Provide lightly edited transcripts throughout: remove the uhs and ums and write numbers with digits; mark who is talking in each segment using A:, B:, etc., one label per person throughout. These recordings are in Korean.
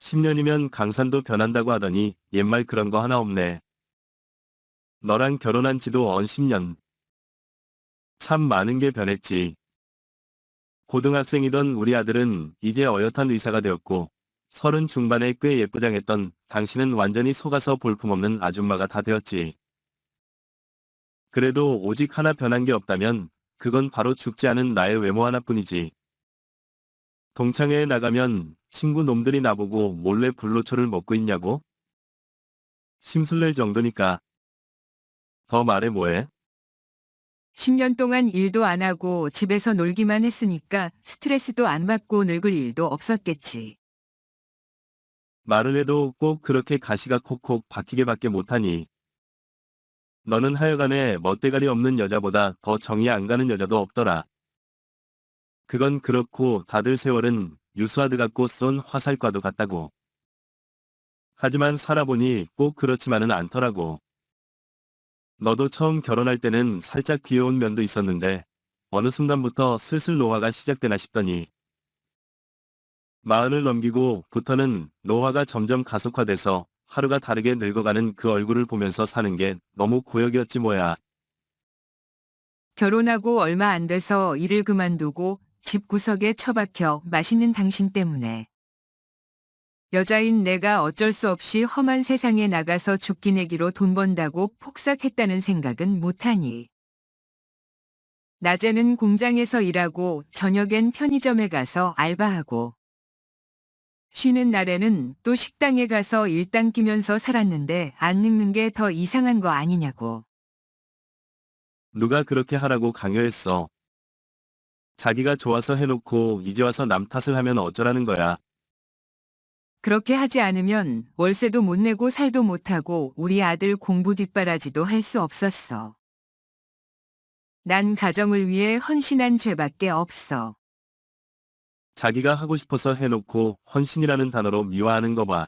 A: 10년이면 강산도 변한다고 하더니 옛말 그런 거 하나 없네. 너랑 결혼한 지도 언 10년. 참 많은 게 변했지. 고등학생이던 우리 아들은 이제 어엿한 의사가 되었고, 30 중반에 꽤 예쁘장했던 당신은 완전히 속아서 볼품없는 아줌마가 다 되었지. 그래도 오직 하나 변한 게 없다면 그건 바로 죽지 않은 나의 외모 하나뿐이지. 동창회에 나가면 친구 놈들이 나보고 몰래 불로초를 먹고 있냐고? 심술낼 정도니까. 더 말해 뭐해?
B: 10년 동안 일도 안 하고 집에서 놀기만 했으니까 스트레스도 안 받고 늙을 일도 없었겠지.
A: 말을 해도 꼭 그렇게 가시가 콕콕 박히게밖에 못하니. 너는 하여간에 멋대가리 없는 여자보다 더 정이 안 가는 여자도 없더라. 그건 그렇고 다들 세월은 유수아드 같고 쏜 화살과도 같다고. 하지만 살아보니 꼭 그렇지만은 않더라고. 너도 처음 결혼할 때는 살짝 귀여운 면도 있었는데 어느 순간부터 슬슬 노화가 시작되나 싶더니 마흔을 넘기고부터는 노화가 점점 가속화돼서 하루가 다르게 늙어가는 그 얼굴을 보면서 사는 게 너무 고역이었지 뭐야.
B: 결혼하고 얼마 안 돼서 일을 그만두고 집 구석에 처박혀 맛있는 당신 때문에. 여자인 내가 어쩔 수 없이 험한 세상에 나가서 죽기 내기로 돈 번다고 폭삭했다는 생각은 못하니. 낮에는 공장에서 일하고 저녁엔 편의점에 가서 알바하고. 쉬는 날에는 또 식당에 가서 일당 끼면서 살았는데 안 늙는 게 더 이상한 거 아니냐고.
A: 누가 그렇게 하라고 강요했어. 자기가 좋아서 해놓고 이제 와서 남 탓을 하면 어쩌라는 거야.
B: 그렇게 하지 않으면 월세도 못 내고 살도 못하고 우리 아들 공부 뒷바라지도 할 수 없었어. 난 가정을 위해 헌신한 죄밖에 없어.
A: 자기가 하고 싶어서 해놓고 헌신이라는 단어로 미화하는 거 봐.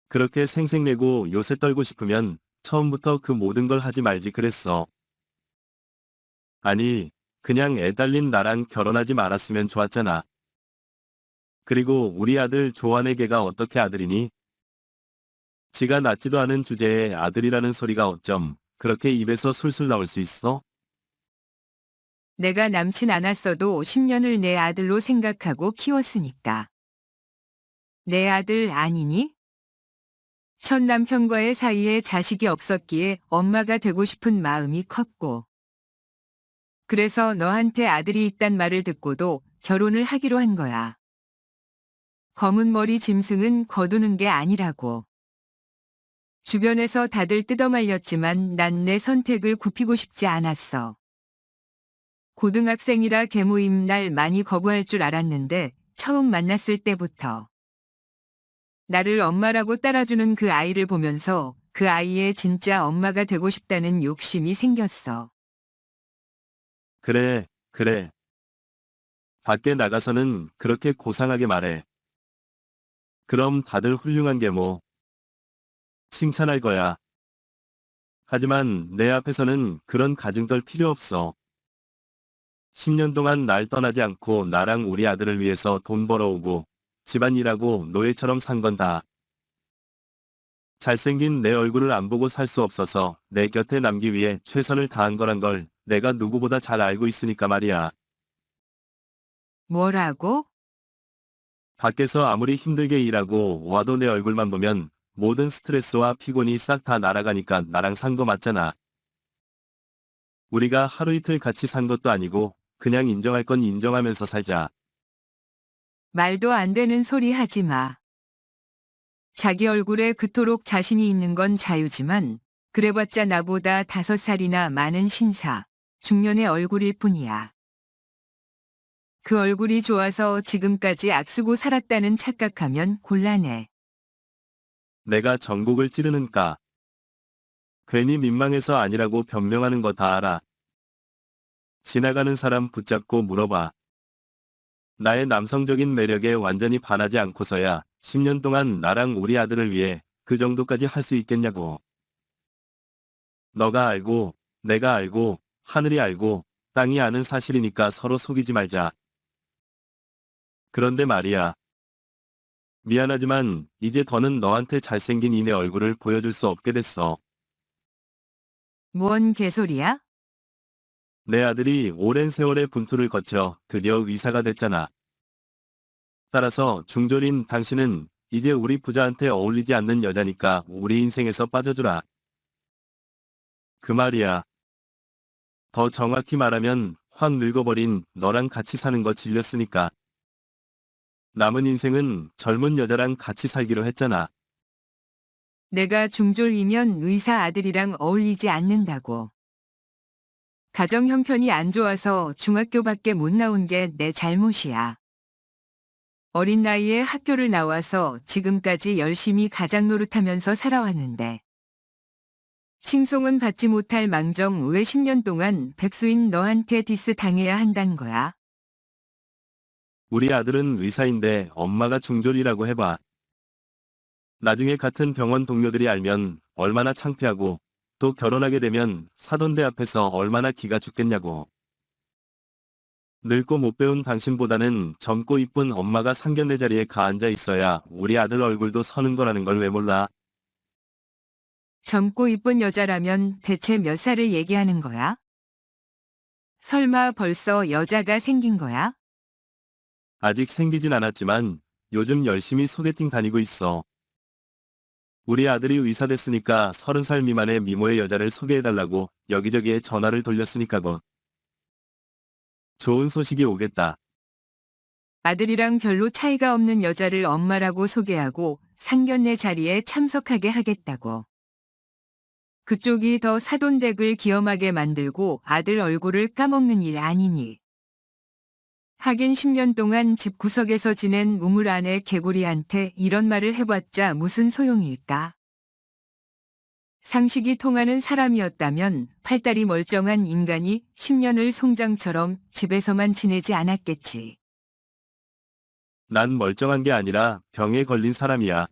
A: 그렇게 생색내고 요새 떨고 싶으면 처음부터 그 모든 걸 하지 말지 그랬어. 아니, 그냥 애 달린 나랑 결혼하지 말았으면 좋았잖아. 그리고 우리 아들 조한의 걔가 어떻게 아들이니? 지가 낳지도 않은 주제에 아들이라는 소리가 어쩜 그렇게 입에서 술술 나올 수 있어?
B: 내가 남친 않았어도 10년을 내 아들로 생각하고 키웠으니까. 내 아들 아니니? 첫 남편과의 사이에 자식이 없었기에 엄마가 되고 싶은 마음이 컸고. 그래서 너한테 아들이 있단 말을 듣고도 결혼을 하기로 한 거야. 검은 머리 짐승은 거두는 게 아니라고. 주변에서 다들 뜯어말렸지만 난 내 선택을 굽히고 싶지 않았어. 고등학생이라 계모임 날 많이 거부할 줄 알았는데 처음 만났을 때부터 나를 엄마라고 따라주는 그 아이를 보면서 그 아이의 진짜 엄마가 되고 싶다는 욕심이 생겼어.
A: 그래, 그래. 밖에 나가서는 그렇게 고상하게 말해. 그럼 다들 훌륭한 게 뭐. 칭찬할 거야. 하지만 내 앞에서는 그런 가증떨 필요 없어. 10년 동안 날 떠나지 않고 나랑 우리 아들을 위해서 돈 벌어오고 집안일하고 노예처럼 산 건 다. 잘생긴 내 얼굴을 안 보고 살 수 없어서 내 곁에 남기 위해 최선을 다한 거란 걸 내가 누구보다 잘 알고 있으니까 말이야.
B: 뭐라고?
A: 밖에서 아무리 힘들게 일하고 와도 내 얼굴만 보면 모든 스트레스와 피곤이 싹 다 날아가니까 나랑 산 거 맞잖아. 우리가 하루 이틀 같이 산 것도 아니고 그냥 인정할 건 인정하면서 살자.
B: 말도 안 되는 소리 하지 마. 자기 얼굴에 그토록 자신이 있는 건 자유지만 그래봤자 나보다 5살이나 많은 신사, 중년의 얼굴일 뿐이야. 그 얼굴이 좋아서 지금까지 악쓰고 살았다는 착각하면 곤란해.
A: 내가 전곡을 찌르는까. 괜히 민망해서 아니라고 변명하는 거 다 알아. 지나가는 사람 붙잡고 물어봐. 나의 남성적인 매력에 완전히 반하지 않고서야 10년 동안 나랑 우리 아들을 위해 그 정도까지 할 수 있겠냐고. 너가 알고, 내가 알고, 하늘이 알고, 땅이 아는 사실이니까 서로 속이지 말자. 그런데 말이야. 미안하지만 이제 더는 너한테 잘생긴 이내 얼굴을 보여줄 수 없게 됐어.
B: 뭔 개소리야?
A: 내 아들이 오랜 세월의 분투를 거쳐 드디어 의사가 됐잖아. 따라서 중졸인 당신은 이제 우리 부자한테 어울리지 않는 여자니까 우리 인생에서 빠져주라. 그 말이야. 더 정확히 말하면 확 늙어버린 너랑 같이 사는 거 질렸으니까. 남은 인생은 젊은 여자랑 같이 살기로 했잖아.
B: 내가 중졸이면 의사 아들이랑 어울리지 않는다고. 가정 형편이 안 좋아서 중학교밖에 못 나온 게 내 잘못이야. 어린 나이에 학교를 나와서 지금까지 열심히 가장 노릇하면서 살아왔는데. 칭송은 받지 못할 망정 왜 10년 동안 백수인 너한테 디스 당해야 한다는 거야?
A: 우리 아들은 의사인데 엄마가 중졸이라고 해봐. 나중에 같은 병원 동료들이 알면 얼마나 창피하고 또 결혼하게 되면 사돈대 앞에서 얼마나 기가 죽겠냐고. 늙고 못 배운 당신보다는 젊고 이쁜 엄마가 상견례 자리에 가 앉아 있어야 우리 아들 얼굴도 서는 거라는 걸 왜 몰라.
B: 젊고 이쁜 여자라면 대체 몇 살을 얘기하는 거야? 설마 벌써 여자가 생긴 거야?
A: 아직 생기진 않았지만 요즘 열심히 소개팅 다니고 있어. 우리 아들이 의사 됐으니까 30살 미만의 미모의 여자를 소개해달라고 여기저기에 전화를 돌렸으니까고. 좋은 소식이 오겠다.
B: 아들이랑 별로 차이가 없는 여자를 엄마라고 소개하고 상견례 자리에 참석하게 하겠다고. 그쪽이 더 사돈댁을 기엄하게 만들고 아들 얼굴을 까먹는 일 아니니. 하긴 10년 동안 집 구석에서 지낸 우물 안의 개구리한테 이런 말을 해봤자 무슨 소용일까? 상식이 통하는 사람이었다면 팔다리 멀쩡한 인간이 10년을 송장처럼 집에서만 지내지 않았겠지.
A: 난 멀쩡한 게 아니라 병에 걸린 사람이야.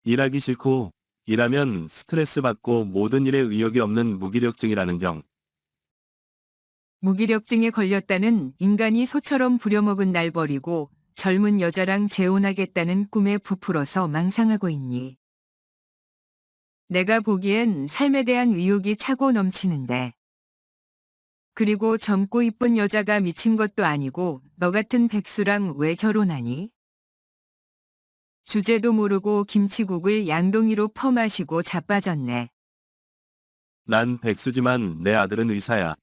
A: 일하기 싫고 일하면 스트레스 받고 모든 일에 의욕이 없는 무기력증이라는 병.
B: 무기력증에 걸렸다는 인간이 소처럼 부려먹은 날 버리고 젊은 여자랑 재혼하겠다는 꿈에 부풀어서 망상하고 있니? 내가 보기엔 삶에 대한 의욕이 차고 넘치는데. 그리고 젊고 이쁜 여자가 미친 것도 아니고 너 같은 백수랑 왜 결혼하니? 주제도 모르고 김치국을 양동이로 퍼마시고 자빠졌네.
A: 난 백수지만 내 아들은 의사야.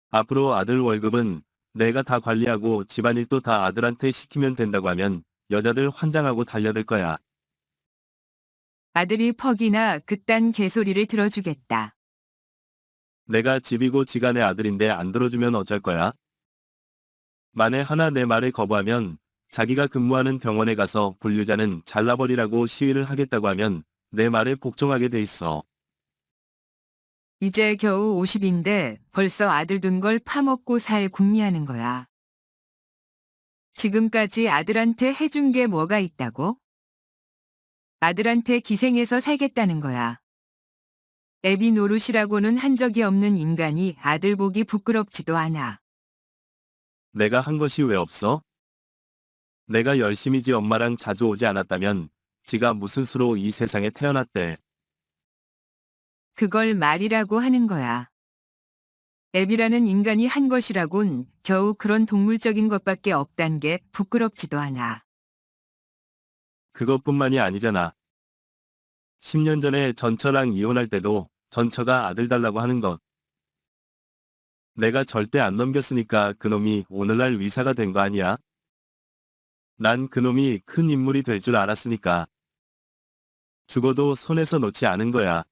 A: 앞으로 아들 월급은 내가 다 관리하고 집안일도 다 아들한테 시키면 된다고 하면 여자들 환장하고 달려들 거야.
B: 아들이 퍽이나 그딴 개소리를 들어주겠다.
A: 내가 집이고 지간의 아들인데 안 들어주면 어쩔 거야? 만에 하나 내 말을 거부하면 자기가 근무하는 병원에 가서 분류자는 잘라버리라고 시위를 하겠다고 하면 내 말에 복종하게 돼 있어.
B: 이제 겨우 50인데 벌써 아들 둔 걸 파먹고 살 궁리하는 거야. 지금까지 아들한테 해준 게 뭐가 있다고? 아들한테 기생해서 살겠다는 거야. 애비 노릇이라고는 한 적이 없는 인간이 아들 보기 부끄럽지도 않아.
A: 내가 한 것이 왜 없어? 내가 열심히 지 엄마랑 자주 오지 않았다면 지가 무슨 수로 이 세상에 태어났대.
B: 그걸 말이라고 하는 거야. 애비라는 인간이 한 것이라곤 겨우 그런 동물적인 것밖에 없단 게 부끄럽지도 않아.
A: 그것뿐만이 아니잖아. 10년 전에 전처랑 이혼할 때도 전처가 아들 달라고 하는 것. 내가 절대 안 넘겼으니까 그놈이 오늘날 의사가 된 거 아니야? 난 그놈이 큰 인물이 될 줄 알았으니까. 죽어도 손에서 놓지 않은 거야.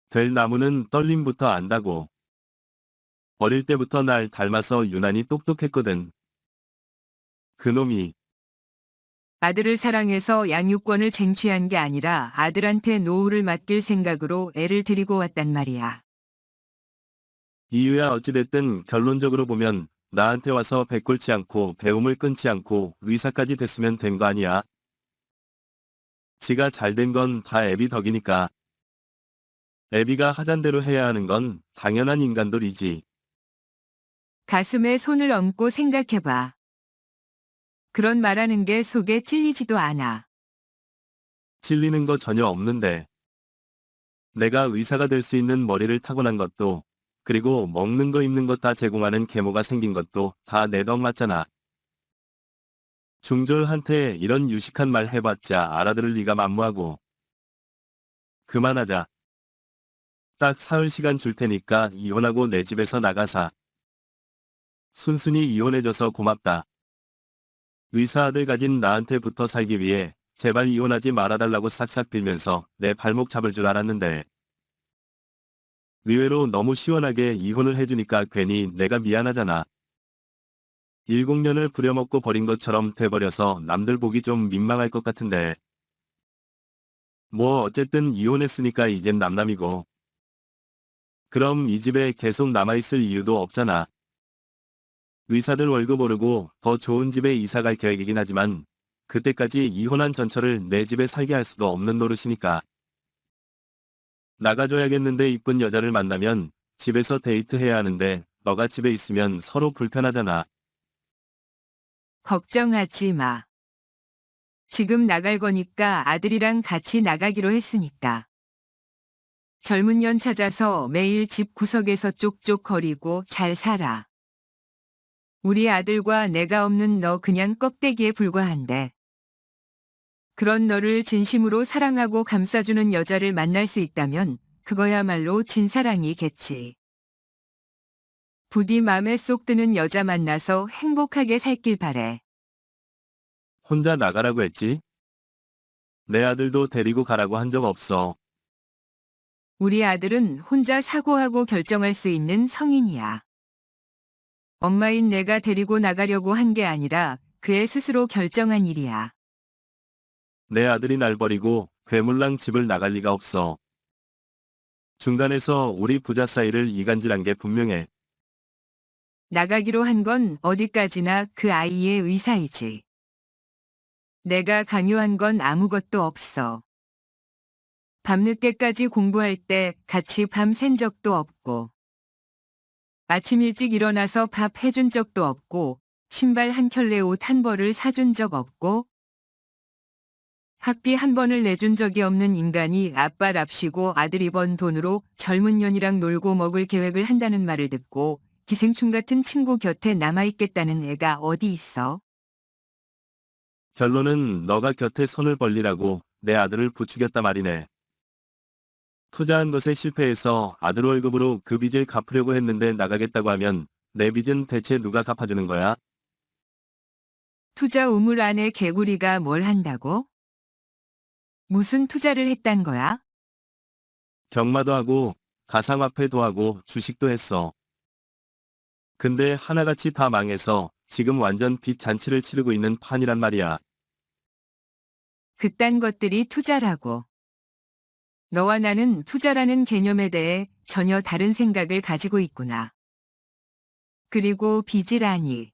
A: 될 나무는 떨림부터 안다고. 어릴 때부터 날 닮아서 유난히 똑똑했거든. 그놈이.
B: 아들을 사랑해서 양육권을 쟁취한 게 아니라 아들한테 노후를 맡길 생각으로 애를 데리고 왔단 말이야.
A: 이유야 어찌됐든 결론적으로 보면 나한테 와서 배꼴치 않고 배움을 끊지 않고 의사까지 됐으면 된 거 아니야. 지가 잘 된 건 다 애비 덕이니까. 애비가 하잔 대로 해야 하는 건 당연한 인간돌이지.
B: 가슴에 손을 얹고 생각해봐. 그런 말하는 게 속에 찔리지도 않아.
A: 찔리는 거 전혀 없는데. 내가 의사가 될 수 있는 머리를 타고난 것도, 그리고 먹는 거 입는 거 다 제공하는 계모가 생긴 것도 다 내 덕 맞잖아. 중졸한테 이런 유식한 말 해봤자 알아들을 리가 만무하고. 그만하자. 딱 사흘 시간 줄 테니까 이혼하고 내 집에서 나가사. 순순히 이혼해줘서 고맙다. 의사 아들 가진 나한테 붙어 살기 위해 제발 이혼하지 말아달라고 싹싹 빌면서 내 발목 잡을 줄 알았는데. 의외로 너무 시원하게 이혼을 해주니까 괜히 내가 미안하잖아. 7년을 부려먹고 버린 것처럼 돼버려서 남들 보기 좀 민망할 것 같은데. 뭐 어쨌든 이혼했으니까 이젠 남남이고. 그럼 이 집에 계속 남아있을 이유도 없잖아. 의사들 월급 오르고 더 좋은 집에 이사갈 계획이긴 하지만 그때까지 이혼한 전처를 내 집에 살게 할 수도 없는 노릇이니까. 나가줘야겠는데 이쁜 여자를 만나면 집에서 데이트해야 하는데 너가 집에 있으면 서로 불편하잖아.
B: 걱정하지 마. 지금 나갈 거니까 아들이랑 같이 나가기로 했으니까. 젊은 년 찾아서 매일 집 구석에서 쪽쪽거리고 잘 살아. 우리 아들과 내가 없는 너 그냥 껍데기에 불과한데. 그런 너를 진심으로 사랑하고 감싸주는 여자를 만날 수 있다면 그거야말로 진사랑이겠지. 부디 맘에 쏙 드는 여자 만나서 행복하게 살길 바래.
A: 혼자 나가라고 했지? 내 아들도 데리고 가라고 한 적 없어.
B: 우리 아들은 혼자 사고하고 결정할 수 있는 성인이야. 엄마인 내가 데리고 나가려고 한 게 아니라 그의 스스로 결정한 일이야.
A: 내 아들이 날 버리고 괴물랑 집을 나갈 리가 없어. 중간에서 우리 부자 사이를 이간질한 게 분명해.
B: 나가기로 한 건 어디까지나 그 아이의 의사이지. 내가 강요한 건 아무것도 없어. 밤늦게까지 공부할 때 같이 밤 샌 적도 없고, 아침 일찍 일어나서 밥 해준 적도 없고, 신발 한 켤레 옷 한 벌을 사준 적 없고, 학비 한 번을 내준 적이 없는 인간이 아빠랍시고 아들이 번 돈으로 젊은 년이랑 놀고 먹을 계획을 한다는 말을 듣고 기생충 같은 친구 곁에 남아있겠다는 애가 어디 있어?
A: 결론은 너가 곁에 손을 벌리라고 내 아들을 부추겼다 말이네. 투자한 것에 실패해서 아들 월급으로 그 빚을 갚으려고 했는데 나가겠다고 하면 내 빚은 대체 누가 갚아주는 거야?
B: 투자 우물 안에 개구리가 뭘 한다고? 무슨 투자를 했단 거야?
A: 경마도 하고 가상화폐도 하고 주식도 했어. 근데 하나같이 다 망해서 지금 완전 빚 잔치를 치르고 있는 판이란 말이야.
B: 그딴 것들이 투자라고. 너와 나는 투자라는 개념에 대해 전혀 다른 생각을 가지고 있구나. 그리고 빚이라니.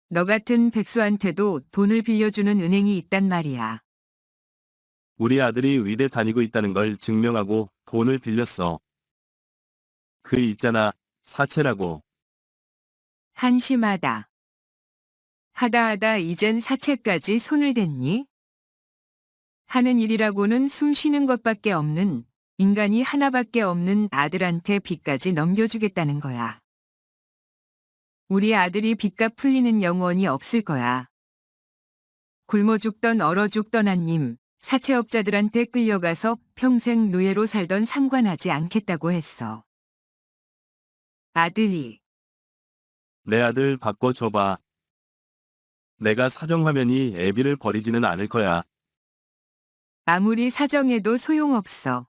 B: 너 같은 백수한테도 돈을 빌려주는 은행이 있단 말이야.
A: 우리 아들이 의대 다니고 있다는 걸 증명하고 돈을 빌렸어. 그 있잖아, 사채라고.
B: 한심하다. 하다 이젠 사채까지 손을 댔니? 하는 일이라고는 숨 쉬는 것밖에 없는 인간이 하나밖에 없는 아들한테 빚까지 넘겨주겠다는 거야. 우리 아들이 빚값 풀리는 영원이 없을 거야. 굶어 죽던 얼어 죽던 한님, 사채업자들한테 끌려가서 평생 노예로 살던 상관하지 않겠다고 했어. 아들이
A: 내 아들 바꿔줘봐. 내가 사정하면이 애비를 버리지는 않을 거야.
B: 아무리 사정해도 소용없어.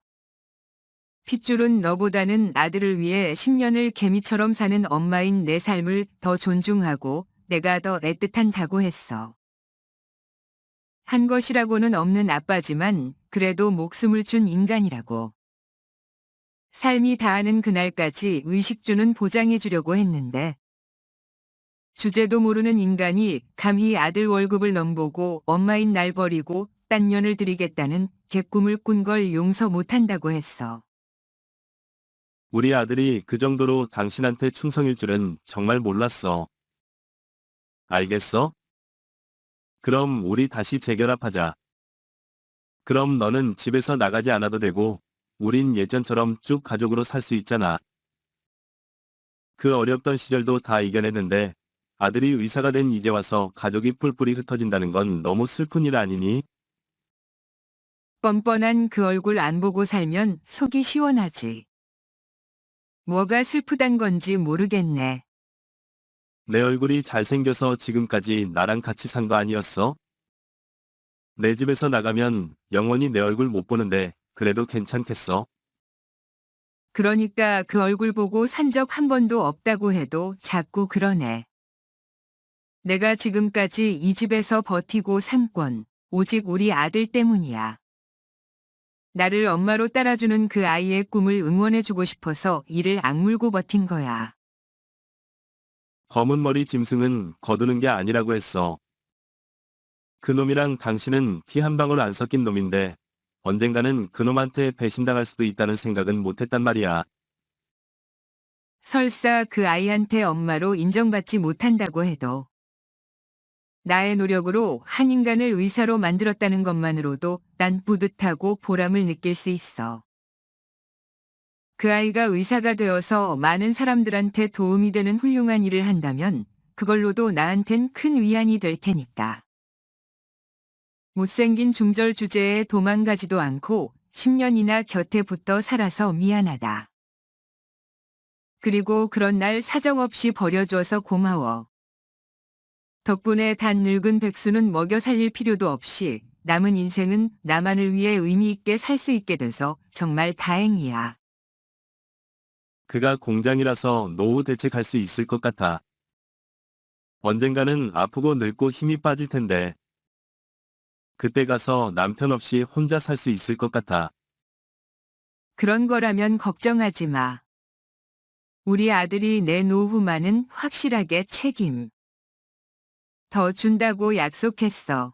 B: 핏줄은 너보다는 아들을 위해 10년을 개미처럼 사는 엄마인 내 삶을 더 존중하고 내가 더 애틋한다고 했어. 한 것이라고는 없는 아빠지만 그래도 목숨을 준 인간이라고. 삶이 다하는 그날까지 의식주는 보장해주려고 했는데 주제도 모르는 인간이 감히 아들 월급을 넘보고 엄마인 날 버리고 딴 년을 들이겠다는 개꿈을 꾼 걸 용서 못한다고 했어.
A: 우리 아들이 그 정도로 당신한테 충성일 줄은 정말 몰랐어. 알겠어? 그럼 우리 다시 재결합하자. 그럼 너는 집에서 나가지 않아도 되고, 우린 예전처럼 쭉 가족으로 살 수 있잖아. 그 어렵던 시절도 다 이겨냈는데, 아들이 의사가 된 이제 와서 가족이 뿔뿔이 흩어진다는 건 너무 슬픈 일 아니니?
B: 뻔뻔한 그 얼굴 안 보고 살면 속이 시원하지. 뭐가 슬프단 건지 모르겠네.
A: 내 얼굴이 잘생겨서 지금까지 나랑 같이 산 거 아니었어? 내 집에서 나가면 영원히 내 얼굴 못 보는데, 그래도 괜찮겠어?
B: 그러니까 그 얼굴 보고 산 적 한 번도 없다고 해도 자꾸 그러네. 내가 지금까지 이 집에서 버티고 산 건 오직 우리 아들 때문이야. 나를 엄마로 따라주는 그 아이의 꿈을 응원해주고 싶어서 이를 악물고 버틴 거야.
A: 검은 머리 짐승은 거두는 게 아니라고 했어. 그놈이랑 당신은 피 한 방울 안 섞인 놈인데, 언젠가는 그놈한테 배신당할 수도 있다는 생각은 못했단 말이야.
B: 설사 그 아이한테 엄마로 인정받지 못한다고 해도 나의 노력으로 한 인간을 의사로 만들었다는 것만으로도 난 뿌듯하고 보람을 느낄 수 있어. 그 아이가 의사가 되어서 많은 사람들한테 도움이 되는 훌륭한 일을 한다면 그걸로도 나한텐 큰 위안이 될 테니까. 못생긴 중절 주제에 도망가지도 않고 10년이나 곁에 붙어 살아서 미안하다. 그리고 그런 날 사정없이 버려줘서 고마워. 덕분에 단 늙은 백수는 먹여 살릴 필요도 없이 남은 인생은 나만을 위해 의미 있게 살 수 있게 돼서 정말 다행이야.
A: 그가 공장이라서 노후 대책할 수 있을 것 같아. 언젠가는 아프고 늙고 힘이 빠질 텐데, 그때 가서 남편 없이 혼자 살 수 있을 것 같아.
B: 그런 거라면 걱정하지 마. 우리 아들이 내 노후만은 확실하게 책임 더 준다고 약속했어.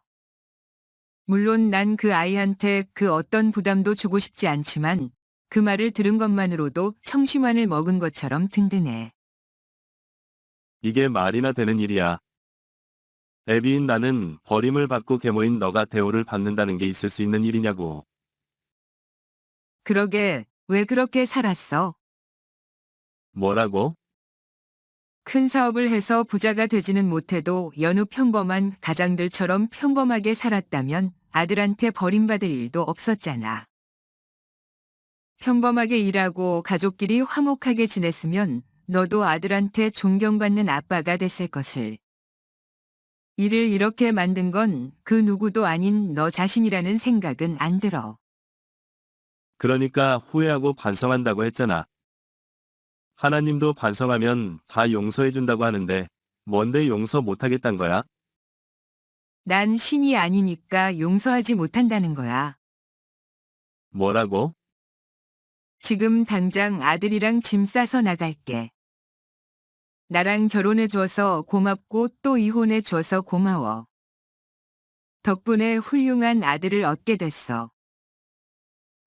B: 물론 난 그 아이한테 그 어떤 부담도 주고 싶지 않지만 그 말을 들은 것만으로도 청심환을 먹은 것처럼 든든해.
A: 이게 말이나 되는 일이야. 애비인 나는 버림을 받고 계모인 너가 대우를 받는다는 게 있을 수 있는 일이냐고.
B: 그러게 왜 그렇게 살았어?
A: 뭐라고?
B: 큰 사업을 해서 부자가 되지는 못해도 여느 평범한 가장들처럼 평범하게 살았다면 아들한테 버림받을 일도 없었잖아. 평범하게 일하고 가족끼리 화목하게 지냈으면 너도 아들한테 존경받는 아빠가 됐을 것을. 일을 이렇게 만든 건 그 누구도 아닌 너 자신이라는 생각은 안 들어.
A: 그러니까 후회하고 반성한다고 했잖아. 하나님도 반성하면 다 용서해준다고 하는데, 뭔데 용서 못하겠단 거야?
B: 난 신이 아니니까 용서하지 못한다는 거야.
A: 뭐라고?
B: 지금 당장 아들이랑 짐 싸서 나갈게. 나랑 결혼해줘서 고맙고 또 이혼해줘서 고마워. 덕분에 훌륭한 아들을 얻게 됐어.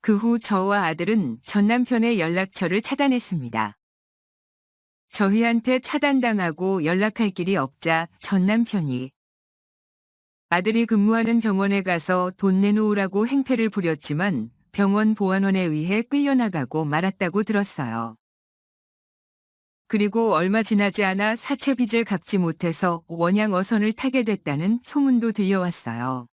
B: 그 후 저와 아들은 전 남편의 연락처를 차단했습니다. 저희한테 차단당하고 연락할 길이 없자 전 남편이 아들이 근무하는 병원에 가서 돈 내놓으라고 행패를 부렸지만 병원 보안원에 의해 끌려나가고 말았다고 들었어요. 그리고 얼마 지나지 않아 사채 빚을 갚지 못해서 원양어선을 타게 됐다는 소문도 들려왔어요.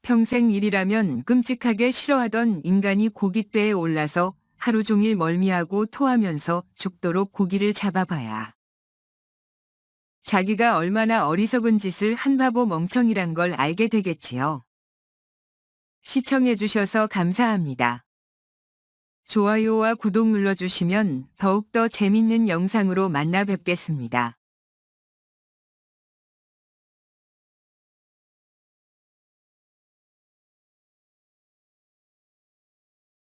B: 평생 일이라면 끔찍하게 싫어하던 인간이 고깃배에 올라서 하루 종일 멀미하고 토하면서 죽도록 고기를 잡아봐야 자기가 얼마나 어리석은 짓을 한 바보 멍청이란 걸 알게 되겠지요. 시청해주셔서 감사합니다. 좋아요와 구독 눌러주시면 더욱더 재밌는 영상으로 만나 뵙겠습니다.